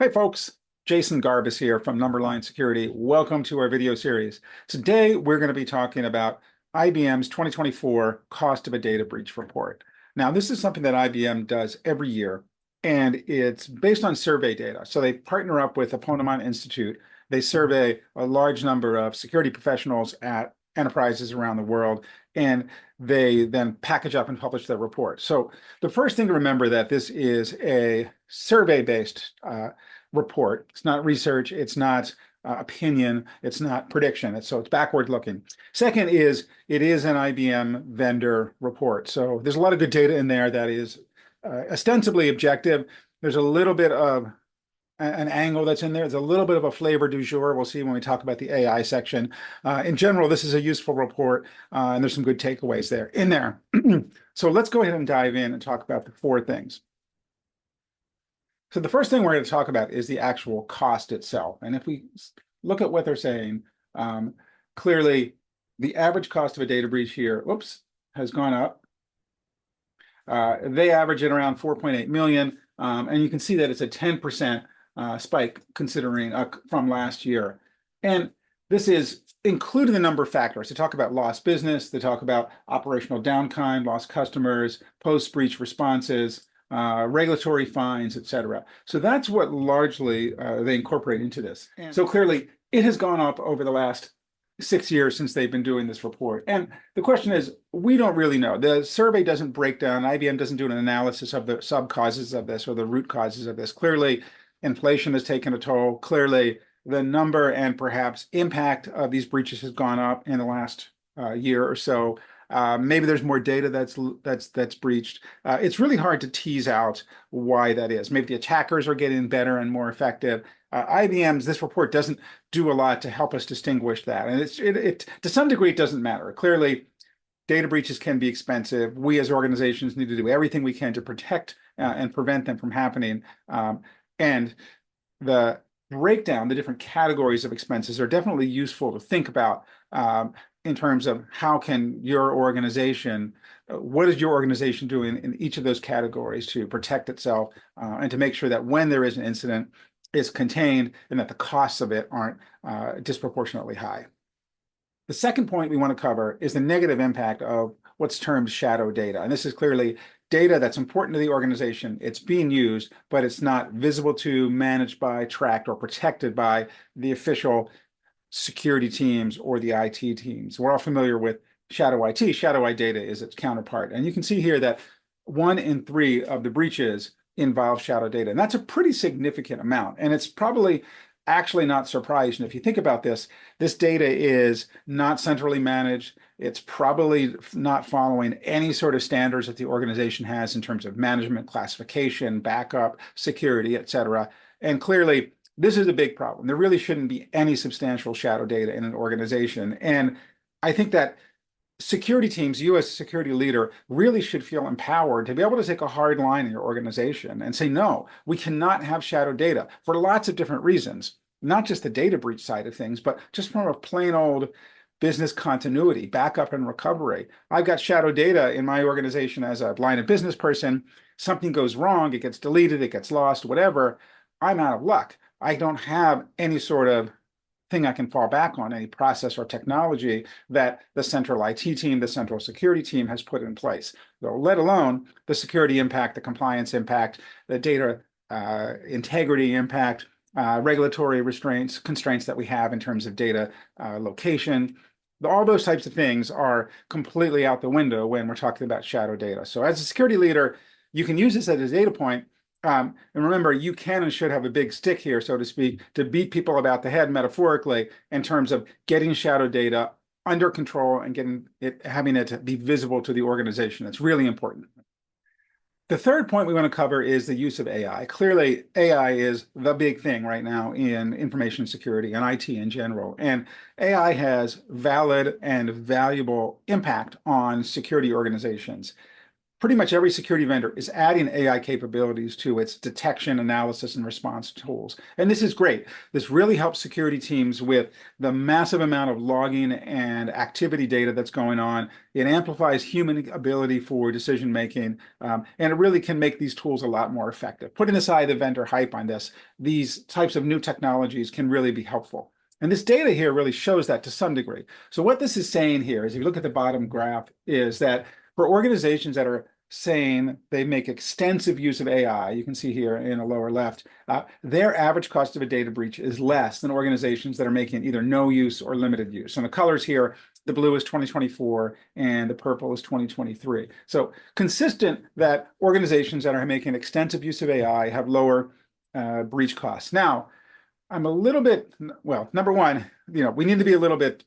Hey folks, Jason Garbus here from Numberline Security. Welcome to our video series. Today we're going to be talking about IBM's 2024 Cost of a Data Breach report. Now, this is something that IBM does every year, and it's based on survey data. So they partner up with the Ponemon Institute. They survey a large number of security professionals at enterprises around the world, and they then package up and publish their report. So the first thing to remember that this is a survey-based report. It's not research. It's not opinion. It's not prediction. So it's backward looking. Second is it is an IBM vendor report. So there's a lot of good data in there that is ostensibly objective. There's a little bit of an angle that's in there. There's a little bit of a flavor du jour. We'll see when we talk about the AI section. In general, this is a useful report, and there's some good takeaways there in there. So let's go ahead and dive in and talk about the four things. So the first thing we're going to talk about is the actual cost itself. And if we look at what they're saying, clearly the average cost of a data breach here, has gone up. They average it around 4.8 million. And you can see that it's a 10% spike considering from last year. And this is including the number of factors. They talk about lost business. They talk about operational downtime, lost customers, post-breach responses, regulatory fines, et cetera. So that's what largely they incorporate into this. And so clearly, it has gone up over the last 6 years since they've been doing this report. And the question is, we don't really know. The survey doesn't break down. IBM doesn't do an analysis of the sub-causes of this or the root causes of this. Clearly, inflation has taken a toll. Clearly, the number and perhaps impact of these breaches has gone up in the last year or so. Maybe there's more data that's breached. It's really hard to tease out why that is. Maybe the attackers are getting better and more effective. This report doesn't do a lot to help us distinguish that. And it to some degree, it doesn't matter. Clearly, data breaches can be expensive. We as organizations need to do everything we can to protect and prevent them from happening. And the breakdown, the different categories of expenses are definitely useful to think about in terms of how can your organization, what is your organization doing in each of those categories to protect itself and to make sure that when there is an incident, it's contained and that the costs of it aren't disproportionately high. The second point we want to cover is the negative impact of what's termed shadow data. And this is clearly data that's important to the organization. It's being used, but it's not visible to, managed by, tracked, or protected by the official security teams or the IT teams. We're all familiar with shadow IT. Shadow IT data is its counterpart. And you can see here that 1 in 3 of the breaches involve shadow data. And that's a pretty significant amount. And it's probably actually not surprising. If you think about this data is not centrally managed. It's probably not following any sort of standards that the organization has in terms of management, classification, backup, security, et cetera. And clearly, this is a big problem. There really shouldn't be any substantial shadow data in an organization. And I think that security teams, you as a security leader, really should feel empowered to be able to take a hard line in your organization and say, no, we cannot have shadow data for lots of different reasons, not just the data breach side of things, but just from a plain old business continuity, backup and recovery. I've got shadow data in my organization as a line of business person. Something goes wrong, it gets deleted, it gets lost, whatever. I'm out of luck. I don't have any sort of thing I can fall back on, any process or technology that the central IT team, the central security team has put in place. So let alone the security impact, the compliance impact, the data integrity impact, regulatory constraints that we have in terms of data location. All those types of things are completely out the window when we're talking about shadow data. So as a security leader, you can use this as a data point. And remember, you can and should have a big stick here, so to speak, to beat people about the head metaphorically in terms of getting shadow data under control and having it be visible to the organization. It's really important. The third point we want to cover is the use of AI. Clearly, AI is the big thing right now in information security and IT in general. And AI has valid and valuable impact on security organizations. pretty much every security vendor is adding AI capabilities to its detection, analysis, and response tools. And this is great. This really helps security teams with the massive amount of logging and activity data that's going on. It amplifies human ability for decision making, and it really can make these tools a lot more effective. Putting aside the vendor hype on this, these types of new technologies can really be helpful. And this data here really shows that to some degree. So what this is saying here is, if you look at the bottom graph, is that for organizations that are saying they make extensive use of AI, you can see here in the lower left, their average cost of a data breach is less than organizations that are making either no use or limited use. And the colors here, the blue is 2024 and the purple is 2023. So consistent that organizations that are making extensive use of AI have lower breach costs. Now, I'm a little bit, well, number one, we need to be a little bit,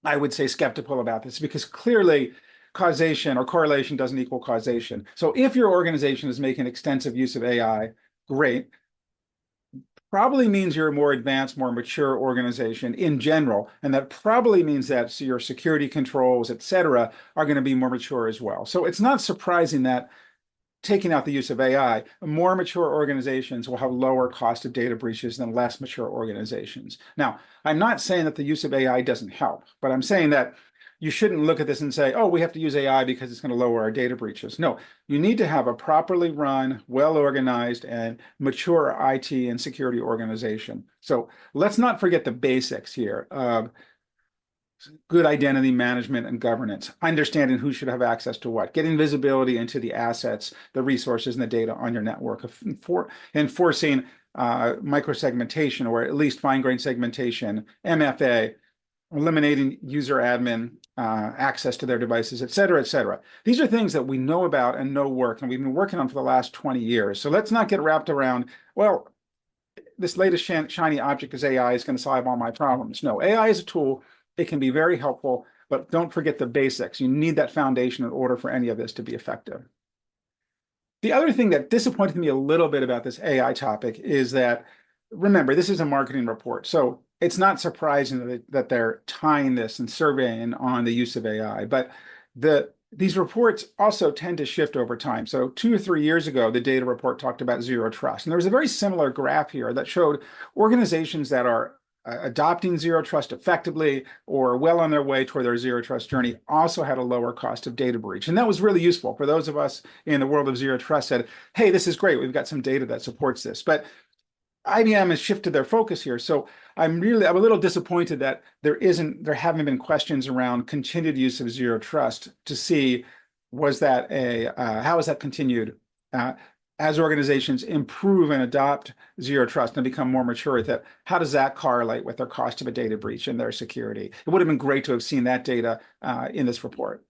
I would say, skeptical about this, because clearly causation or correlation doesn't equal causation. So if your organization is making extensive use of AI, great. Probably means you're a more advanced, more mature organization in general. And that probably means that your security controls, et cetera, are going to be more mature as well. So it's not surprising that taking out the use of AI, more mature organizations will have lower cost of data breaches than less mature organizations. Now, I'm not saying that the use of AI doesn't help, but I'm saying that you shouldn't look at this and say, oh, we have to use AI because it's going to lower our data breaches. No, you need to have a properly run, well-organized, and mature IT and security organization. So let's not forget the basics here of good identity management and governance, understanding who should have access to what, getting visibility into the assets, the resources, and the data on your network, enforcing microsegmentation, or at least fine-grained segmentation, MFA, eliminating user admin access to their devices, et cetera, et cetera. These are things that we know about and know work, and we've been working on for the last 20 years. So let's not get wrapped around, well, this latest shiny object is AI is going to solve all my problems. No, AI is a tool. It can be very helpful, but don't forget the basics. You need that foundation in order for any of this to be effective. The other thing that disappointed me a little bit about this AI topic is that, remember, this is a marketing report. So it's not surprising that they're tying this and surveying on the use of AI, but these reports also tend to shift over time. So 2 or 3 years ago, the data report talked about zero trust. And there was a very similar graph here that showed organizations that are adopting zero trust effectively or well on their way toward their zero trust journey also had a lower cost of data breach. And that was really useful for those of us in the world of zero trust. Said, hey, this is great. We've got some data that supports this. But IBM has shifted their focus here. So I'm a little disappointed that there haven't been questions around continued use of zero trust to see how is that continued as organizations improve and adopt zero trust and become more mature at that. How does that correlate with their cost of a data breach and their security? It would have been great to have seen that data in this report.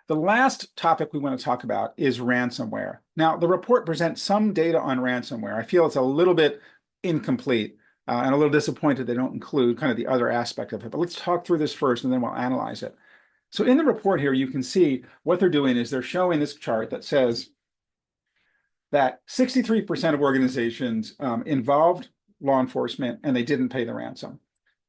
The last topic we want to talk about is ransomware. Now, the report presents some data on ransomware. I feel it's a little bit incomplete and a little disappointed they don't include kind of the other aspect of it. But let's talk through this first and then we'll analyze it. So in the report here, you can see what they're doing is they're showing this chart that says that 63% of organizations involved law enforcement and they didn't pay the ransom.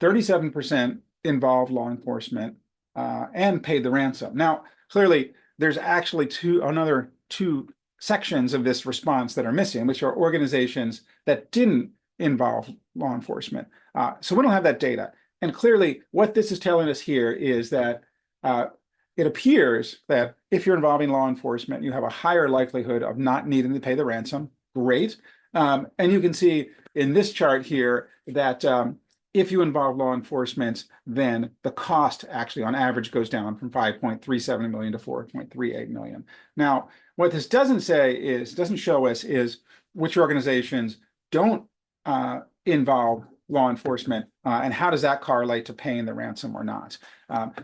37% involved law enforcement and paid the ransom. Now, clearly, there's actually another two sections of this response that are missing, which are organizations that didn't involve law enforcement. So we don't have that data. And clearly, what this is telling us here is that it appears that if you're involving law enforcement, you have a higher likelihood of not needing to pay the ransom. Great. And you can see in this chart here that if you involve law enforcement, then the cost actually on average goes down from 5.37 million to 4.38 million. Now, what this doesn't show us is which organizations don't involve law enforcement and how does that correlate to paying the ransom or not.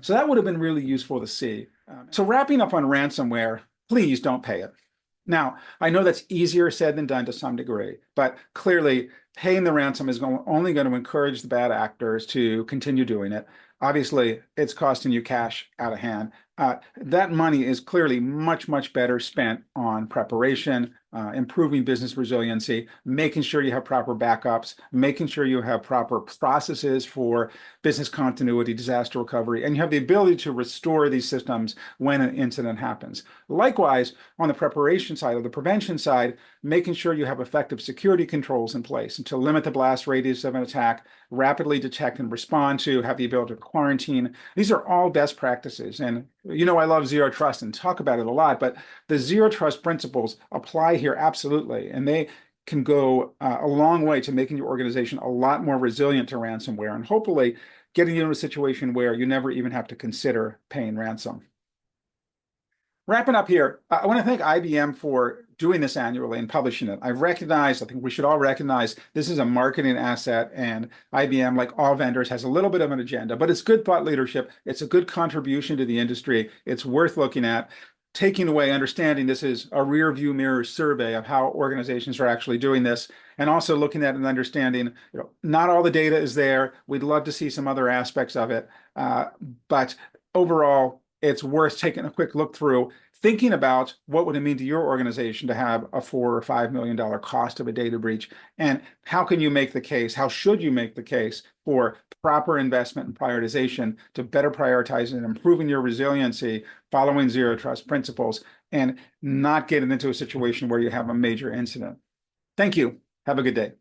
So that would have been really useful to see. So wrapping up on ransomware, please don't pay it. Now, I know that's easier said than done to some degree, but clearly paying the ransom is only going to encourage the bad actors to continue doing it. Obviously, it's costing you cash out of hand. That money is clearly much, much better spent on preparation, improving business resiliency, making sure you have proper backups, making sure you have proper processes for business continuity, disaster recovery, and you have the ability to restore these systems when an incident happens. Likewise, on the preparation side or the prevention side, making sure you have effective security controls in place and to limit the blast radius of an attack, rapidly detect and respond to, have the ability to quarantine. These are all best practices. And you know, I love zero trust and talk about it a lot, but the zero trust principles apply here absolutely. And they can go a long way to making your organization a lot more resilient to ransomware and hopefully getting you into a situation where you never even have to consider paying ransom. Wrapping up here, I want to thank IBM for doing this annually and publishing it. I think we should all recognize this is a marketing asset, and IBM, like all vendors, has a little bit of an agenda, but it's good thought leadership. It's a good contribution to the industry. It's worth looking at. Taking away, understanding this is a rear view mirror survey of how organizations are actually doing this, and also looking at and understanding, not all the data is there. We'd love to see some other aspects of it, but overall, it's worth taking a quick look through, thinking about what would it mean to your organization to have a $4 or $5 million cost of a data breach, and how can you make the case, how should you make the case for proper investment and prioritization to better prioritize and improving your resiliency, following zero trust principles, and not getting into a situation where you have a major incident. Thank you. Have a good day.